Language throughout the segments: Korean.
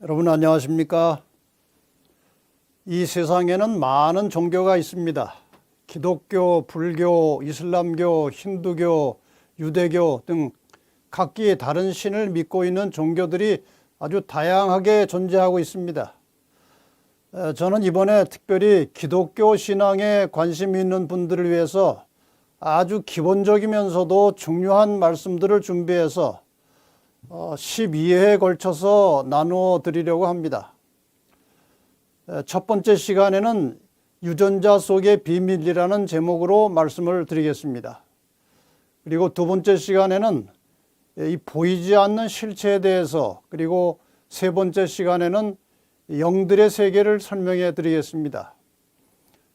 여러분 안녕하십니까? 이 세상에는 많은 종교가 있습니다. 기독교, 불교, 이슬람교, 힌두교, 유대교 등 각기 다른 신을 믿고 있는 종교들이 아주 다양하게 존재하고 있습니다. 저는 이번에 특별히 기독교 신앙에 관심이 있는 분들을 위해서 아주 기본적이면서도 중요한 말씀들을 준비해서 12회에 걸쳐서 나누어 드리려고 합니다. 첫 번째 시간에는 유전자 속의 비밀이라는 제목으로 말씀을 드리겠습니다. 그리고 두 번째 시간에는 이 보이지 않는 실체에 대해서, 그리고 세 번째 시간에는 영들의 세계를 설명해 드리겠습니다.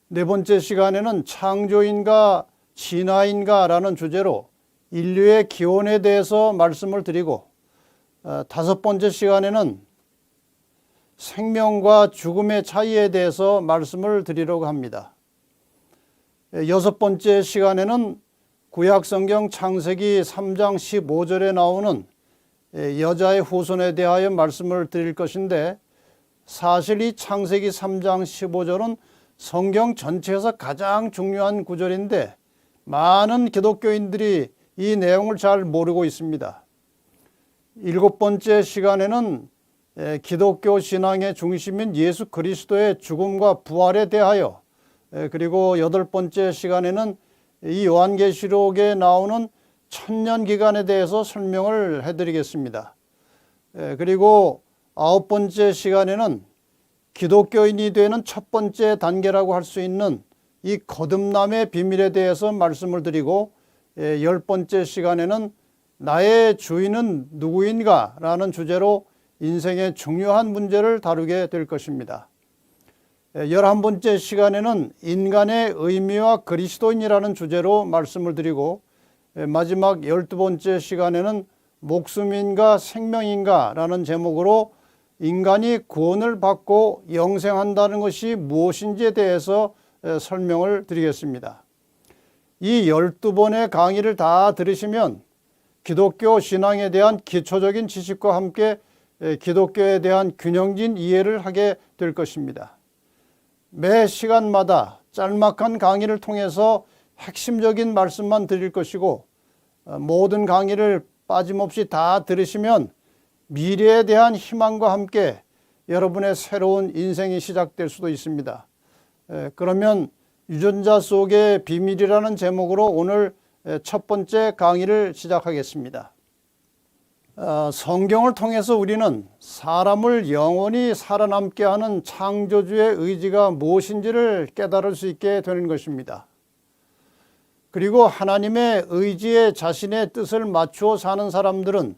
네 번째 시간에는 창조인가 진화인가라는 주제로 인류의 기원에 대해서 말씀을 드리고, 다섯 번째 시간에는 생명과 죽음의 차이에 대해서 말씀을 드리려고 합니다. 여섯 번째 시간에는 구약성경 창세기 3장 15절에 나오는 여자의 후손에 대하여 말씀을 드릴 것인데, 사실 이 창세기 3장 15절은 성경 전체에서 가장 중요한 구절인데 많은 기독교인들이 이 내용을 잘 모르고 있습니다. 일곱 번째 시간에는 기독교 신앙의 중심인 예수 그리스도의 죽음과 부활에 대하여, 그리고 여덟 번째 시간에는 이 요한계시록에 나오는 천년기간에 대해서 설명을 해드리겠습니다. 그리고 아홉 번째 시간에는 기독교인이 되는 첫 번째 단계라고 할 수 있는 이 거듭남의 비밀에 대해서 말씀을 드리고, 열 번째 시간에는 나의 주인은 누구인가? 라는 주제로 인생의 중요한 문제를 다루게 될 것입니다. 11번째 시간에는 인간의 의미와 그리스도인이라는 주제로 말씀을 드리고, 마지막 12번째 시간에는 목숨인가 생명인가? 라는 제목으로 인간이 구원을 받고 영생한다는 것이 무엇인지에 대해서 설명을 드리겠습니다. 이 12번의 강의를 다 들으시면 기독교 신앙에 대한 기초적인 지식과 함께 기독교에 대한 균형진 이해를 하게 될 것입니다. 매 시간마다 짤막한 강의를 통해서 핵심적인 말씀만 드릴 것이고, 모든 강의를 빠짐없이 다 들으시면 미래에 대한 희망과 함께 여러분의 새로운 인생이 시작될 수도 있습니다. 그러면 유전자 속의 비밀이라는 제목으로 오늘 첫 번째 강의를 시작하겠습니다. 성경을 통해서 우리는 사람을 영원히 살아남게 하는 창조주의 의지가 무엇인지를 깨달을 수 있게 되는 것입니다. 그리고 하나님의 의지에 자신의 뜻을 맞추어 사는 사람들은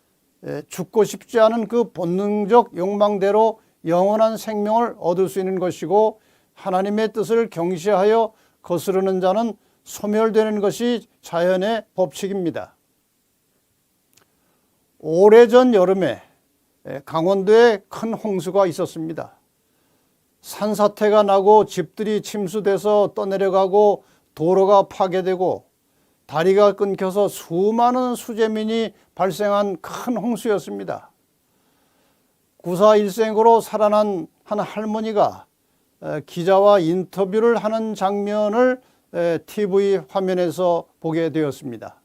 죽고 싶지 않은 그 본능적 욕망대로 영원한 생명을 얻을 수 있는 것이고, 하나님의 뜻을 경시하여 거스르는 자는 소멸되는 것이 자연의 법칙입니다. 오래전 여름에 강원도에 큰 홍수가 있었습니다. 산사태가 나고 집들이 침수돼서 떠내려가고 도로가 파괴되고 다리가 끊겨서 수많은 수재민이 발생한 큰 홍수였습니다. 구사일생으로 살아난 한 할머니가 기자와 인터뷰를 하는 장면을 TV 화면에서 보게 되었습니다.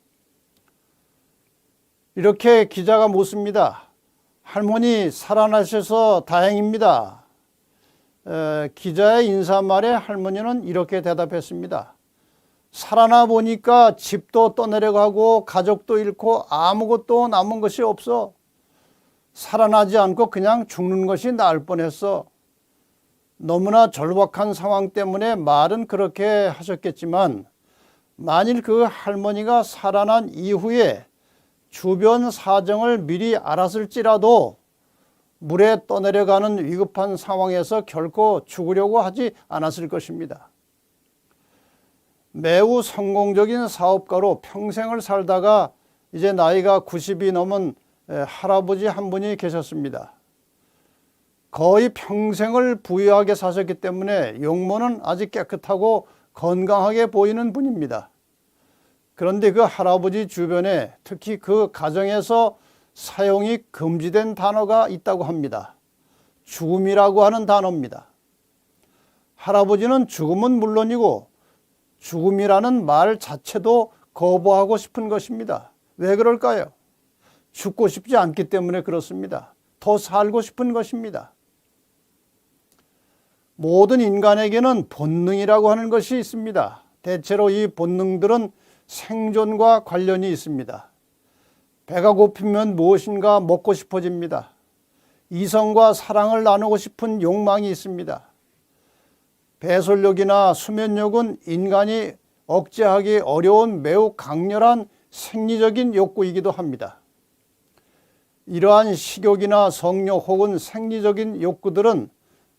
이렇게 기자가 묻습니다. 할머니 살아나셔서 다행입니다. 기자의 인사말에 할머니는 이렇게 대답했습니다. 살아나 보니까 집도 떠내려가고 가족도 잃고 아무것도 남은 것이 없어. 살아나지 않고 그냥 죽는 것이 나을 뻔했어. 너무나 절박한 상황 때문에 말은 그렇게 하셨겠지만, 만일 그 할머니가 살아난 이후에 주변 사정을 미리 알았을지라도 물에 떠내려가는 위급한 상황에서 결코 죽으려고 하지 않았을 것입니다. 매우 성공적인 사업가로 평생을 살다가 이제 나이가 90이 넘은 할아버지 한 분이 계셨습니다. 거의 평생을 부유하게 사셨기 때문에 용모는 아직 깨끗하고 건강하게 보이는 분입니다. 그런데 그 할아버지 주변에 특히 그 가정에서 사용이 금지된 단어가 있다고 합니다. 죽음이라고 하는 단어입니다. 할아버지는 죽음은 물론이고 죽음이라는 말 자체도 거부하고 싶은 것입니다. 왜 그럴까요? 죽고 싶지 않기 때문에 그렇습니다. 더 살고 싶은 것입니다. 모든 인간에게는 본능이라고 하는 것이 있습니다. 대체로 이 본능들은 생존과 관련이 있습니다. 배가 고프면 무엇인가 먹고 싶어집니다. 이성과 사랑을 나누고 싶은 욕망이 있습니다. 배설욕이나 수면욕은 인간이 억제하기 어려운 매우 강렬한 생리적인 욕구이기도 합니다. 이러한 식욕이나 성욕 혹은 생리적인 욕구들은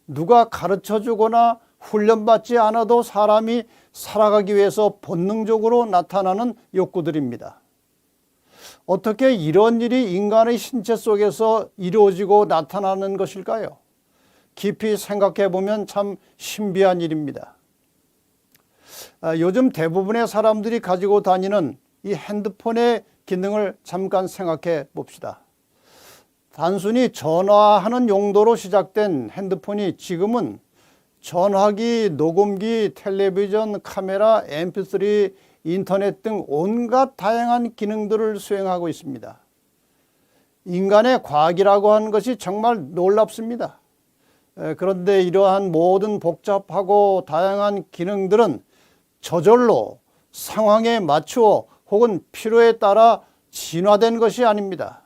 누가 가르쳐주거나 훈련받지 않아도 사람이 살아가기 위해서 본능적으로 나타나는 욕구들입니다. 어떻게 이런 일이 인간의 신체 속에서 이루어지고 나타나는 것일까요? 깊이 생각해 보면 참 신비한 일입니다. 요즘 대부분의 사람들이 가지고 다니는 이 핸드폰의 기능을 잠깐 생각해 봅시다. 단순히 전화하는 용도로 시작된 핸드폰이 지금은 전화기, 녹음기, 텔레비전, 카메라, mp3, 인터넷 등 온갖 다양한 기능들을 수행하고 있습니다. 인간의 과학이라고 하는 것이 정말 놀랍습니다. 그런데 이러한 모든 복잡하고 다양한 기능들은 저절로 상황에 맞추어 혹은 필요에 따라 진화된 것이 아닙니다.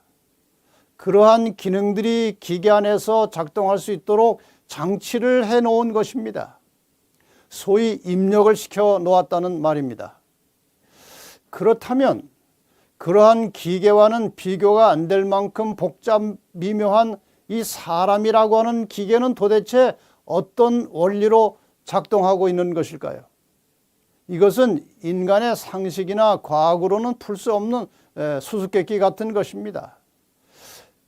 그러한 기능들이 기계 안에서 작동할 수 있도록 장치를 해놓은 것입니다. 소위 입력을 시켜 놓았다는 말입니다. 그렇다면 그러한 기계와는 비교가 안 될 만큼 복잡 미묘한 이 사람이라고 하는 기계는 도대체 어떤 원리로 작동하고 있는 것일까요? 이것은 인간의 상식이나 과학으로는 풀 수 없는 수수께끼 같은 것입니다.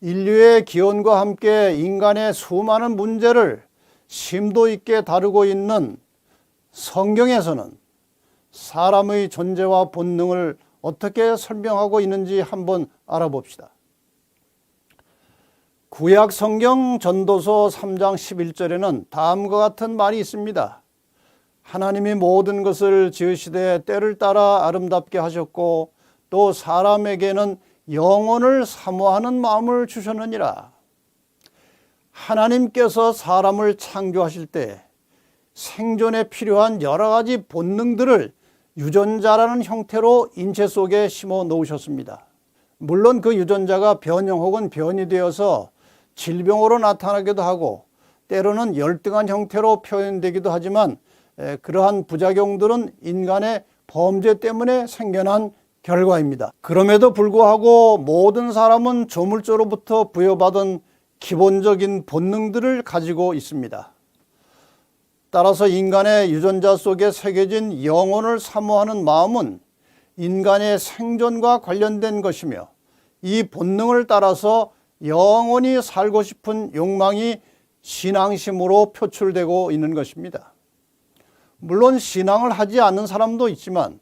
인류의 기원과 함께 인간의 수많은 문제를 심도 있게 다루고 있는 성경에서는 사람의 존재와 본능을 어떻게 설명하고 있는지 한번 알아봅시다. 구약 성경 전도서 3장 11절에는 다음과 같은 말이 있습니다. 하나님이 모든 것을 지으시되 때를 따라 아름답게 하셨고 또 사람에게는 영혼을 사모하는 마음을 주셨느니라. 하나님께서 사람을 창조하실 때 생존에 필요한 여러 가지 본능들을 유전자라는 형태로 인체 속에 심어 놓으셨습니다. 물론 그 유전자가 변형 혹은 변이 되어서 질병으로 나타나기도 하고 때로는 열등한 형태로 표현되기도 하지만 그러한 부작용들은 인간의 범죄 때문에 생겨난 결과입니다. 그럼에도 불구하고 모든 사람은 조물주로부터 부여받은 기본적인 본능들을 가지고 있습니다. 따라서 인간의 유전자 속에 새겨진 영혼을 사모하는 마음은 인간의 생존과 관련된 것이며 이 본능을 따라서 영원히 살고 싶은 욕망이 신앙심으로 표출되고 있는 것입니다. 물론 신앙을 하지 않는 사람도 있지만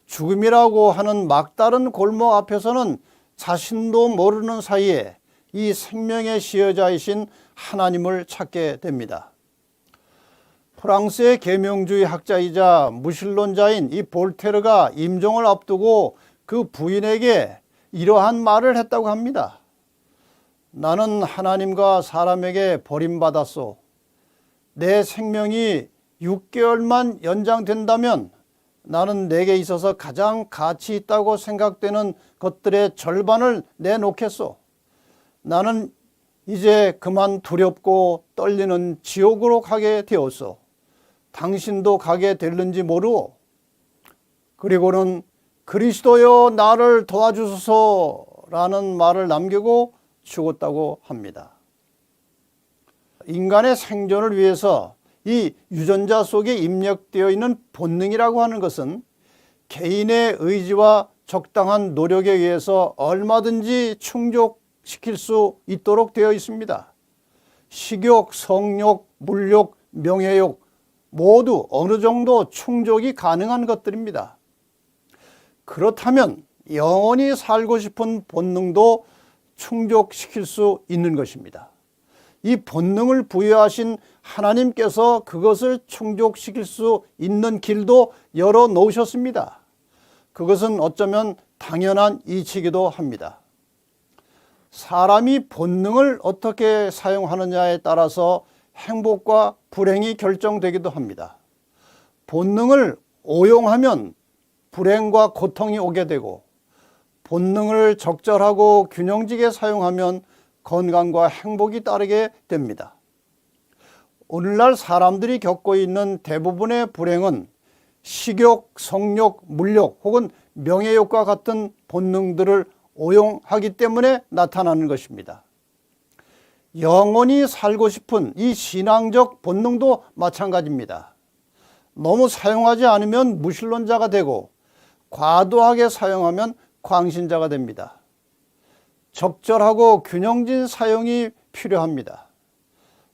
죽음이라고 하는 막다른 골목 앞에서는 자신도 모르는 사이에 이 생명의 시여자이신 하나님을 찾게 됩니다. 프랑스의 계명주의 학자이자 무신론자인 이 볼테르가 임종을 앞두고 그 부인에게 이러한 말을 했다고 합니다. 나는 하나님과 사람에게 버림받았소. 내 생명이 6개월만 연장된다면 나는 내게 있어서 가장 가치 있다고 생각되는 것들의 절반을 내놓겠소. 나는 이제 그만 두렵고 떨리는 지옥으로 가게 되었소. 당신도 가게 될는지 모르오. 그리고는 그리스도여 나를 도와주소서라는 말을 남기고 죽었다고 합니다. 인간의 생존을 위해서 이 유전자 속에 입력되어 있는 본능이라고 하는 것은 개인의 의지와 적당한 노력에 의해서 얼마든지 충족시킬 수 있도록 되어 있습니다. 식욕, 성욕, 물욕, 명예욕 모두 어느 정도 충족이 가능한 것들입니다. 그렇다면 영원히 살고 싶은 본능도 충족시킬 수 있는 것입니다. 이 본능을 부여하신 하나님께서 그것을 충족시킬 수 있는 길도 열어 놓으셨습니다. 그것은 어쩌면 당연한 이치이기도 합니다. 사람이 본능을 어떻게 사용하느냐에 따라서 행복과 불행이 결정되기도 합니다. 본능을 오용하면 불행과 고통이 오게 되고, 본능을 적절하고 균형지게 사용하면 건강과 행복이 따르게 됩니다. 오늘날 사람들이 겪고 있는 대부분의 불행은 식욕, 성욕, 물욕 혹은 명예욕과 같은 본능들을 오용하기 때문에 나타나는 것입니다. 영원히 살고 싶은 이 신앙적 본능도 마찬가지입니다. 너무 사용하지 않으면 무신론자가 되고, 과도하게 사용하면 광신자가 됩니다. 적절하고 균형진 사용이 필요합니다.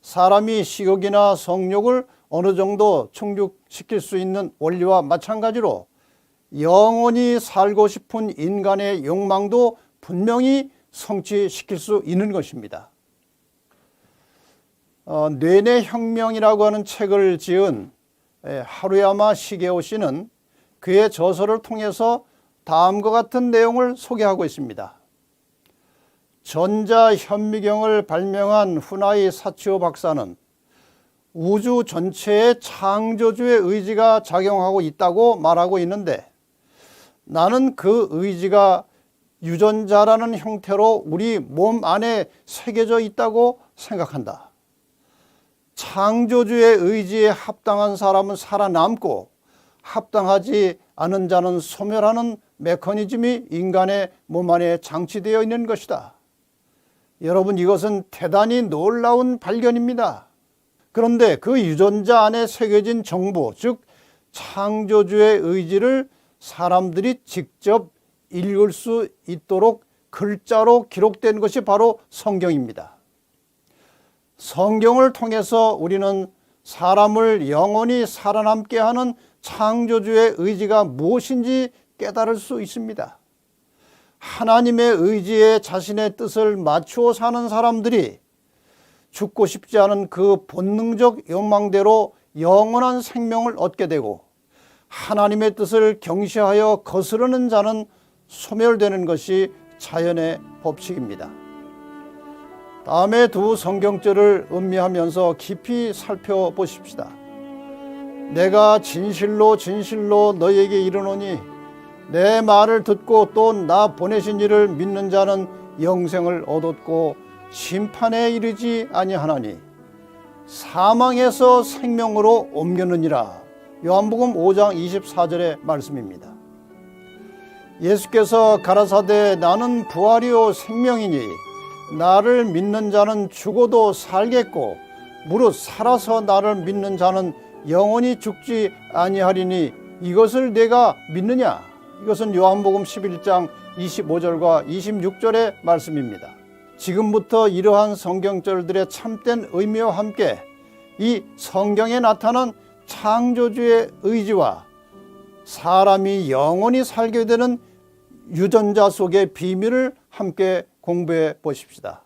사람이 식욕이나 성욕을 어느 정도 충족시킬 수 있는 원리와 마찬가지로 영원히 살고 싶은 인간의 욕망도 분명히 성취시킬 수 있는 것입니다. 뇌내혁명이라고 하는 책을 지은 하루야마 시게오 씨는 그의 저서를 통해서 다음과 같은 내용을 소개하고 있습니다. 전자현미경을 발명한 후나이 사치오 박사는 우주 전체에 창조주의 의지가 작용하고 있다고 말하고 있는데, 나는 그 의지가 유전자라는 형태로 우리 몸 안에 새겨져 있다고 생각한다. 창조주의 의지에 합당한 사람은 살아남고 합당하지 않은 자는 소멸하는 메커니즘이 인간의 몸 안에 장치되어 있는 것이다. 여러분, 이것은 대단히 놀라운 발견입니다. 그런데 그 유전자 안에 새겨진 정보, 즉 창조주의 의지를 사람들이 직접 읽을 수 있도록 글자로 기록된 것이 바로 성경입니다. 성경을 통해서 우리는 사람을 영원히 살아남게 하는 창조주의 의지가 무엇인지 깨달을 수 있습니다. 하나님의 의지에 자신의 뜻을 맞추어 사는 사람들이 죽고 싶지 않은 그 본능적 욕망대로 영원한 생명을 얻게 되고, 하나님의 뜻을 경시하여 거스르는 자는 소멸되는 것이 자연의 법칙입니다. 다음에 두 성경절을 음미하면서 깊이 살펴보십시다. 내가 진실로 진실로 너희에게 이르노니 내 말을 듣고 또 나 보내신 이를 믿는 자는 영생을 얻었고 심판에 이르지 아니하나니 사망에서 생명으로 옮겼느니라. 요한복음 5장 24절의 말씀입니다. 예수께서 가라사대 나는 부활이요 생명이니 나를 믿는 자는 죽어도 살겠고 무릇 살아서 나를 믿는 자는 영원히 죽지 아니하리니 이것을 내가 믿느냐? 이것은 요한복음 11장 25절과 26절의 말씀입니다. 지금부터 이러한 성경절들의 참된 의미와 함께 이 성경에 나타난 창조주의 의지와 사람이 영원히 살게 되는 유전자 속의 비밀을 함께 공부해 보십시다.